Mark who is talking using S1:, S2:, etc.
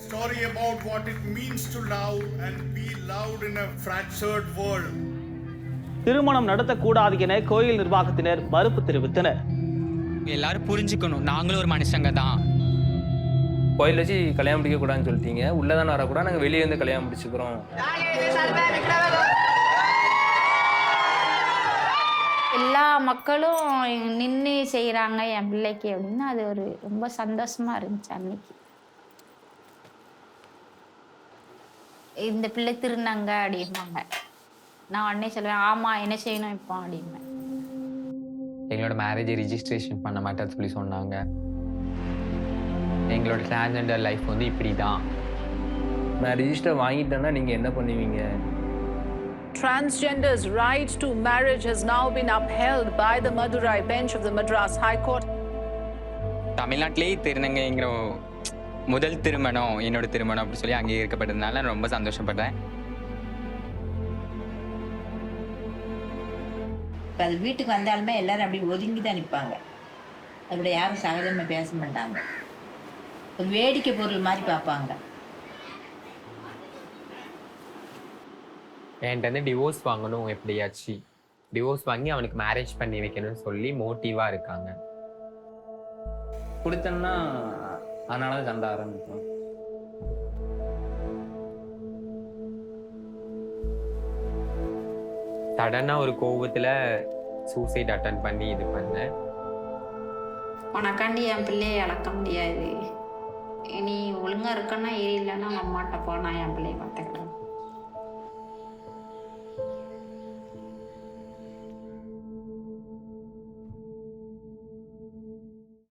S1: Story about what it means to love and be loved in a fractured world.
S2: திருமணம் நடத்தக்கூடாது என கோயில் நிர்வாகத்தினர் மறுப்பு தெரிவித்தனர்.
S3: எல்லாரும் புரிஞ்சுக்கணும், நாங்களும் ஒரு மனுஷங்க தான்.
S4: கோயில் வச்சு கல்யாணம் முடிக்க கூடாதுன்னு சொல்லிட்டீங்க, உள்ளதானே வரக்கூடாது, நாங்கள் வெளியே இருந்து கல்யாணம் முடிச்சுக்கிறோம்.
S5: எல்லா மக்களும் நின்று செய்கிறாங்க என் பிள்ளைக்கு அப்படின்னு அது ஒரு ரொம்ப சந்தோஷமா இருந்துச்சு அன்னைக்கு. இந்த பிள்ளை திருநங்க அப்படிம்பாங்க. நான் உடனே சொல்லுவேன், ஆமாம் என்ன செய்யணும் இப்போ அப்படிம்பேன்.
S6: எங்களோட மேரேஜை ரிஜிஸ்ட்ரேஷன் பண்ண மாட்டேன்னு சொல்லி சொன்னாங்க. எங்களோட டிரான்ஸ்ஜெண்டர் லைஃப் வந்து இப்படி தான்.
S4: நான் ரிஜிஸ்டர் வாங்கிட்டேன்னா நீங்கள் என்ன பண்ணுவீங்க?
S7: Transgender's right to marriage has now been upheld by the Madurai bench of the Madras High Court.
S3: தமிழ்நாட்டிலேயே திருநங்கைங்கிற முதல் திருமணம் என்னோட திருமணம் அப்படின்னு சொல்லி அங்கீகரிக்கப்பட்டதுனால நான் ரொம்ப சந்தோஷப்படுறேன்.
S8: அது வீட்டுக்கு வந்தாலுமே எல்லாரும் அப்படி ஒதுங்கி தான் நிற்பாங்க. அப்படி யாரும் சகஜமாக பேச மாட்டாங்க. ஒரு வேடிக்கை பொருள் மாதிரி பார்ப்பாங்க.
S6: என்கிட்ட வந்து டிவோர்ஸ் வாங்கணும், எப்படியாச்சு டிவோர்ஸ் வாங்கி அவனுக்கு மேரேஜ் பண்ணி வைக்கணும்னு சொல்லி மோட்டிவாக இருக்காங்க.
S4: கொடுத்தேன்னா அதனால தான் சண்டை ஆரம்பிக்கும்.
S6: சடனாக ஒரு கோவத்தில் சூசைட் அட்டன் பண்ணி இது பண்ணேன்.
S5: உனக்காண்டி என் பிள்ளையை இழக்க முடியாது, நீ ஒழுங்காக இருக்கன்னா இல்லைன்னா அம்மாட்ட போனா என் பிள்ளையை பார்த்துக்கிறேன்.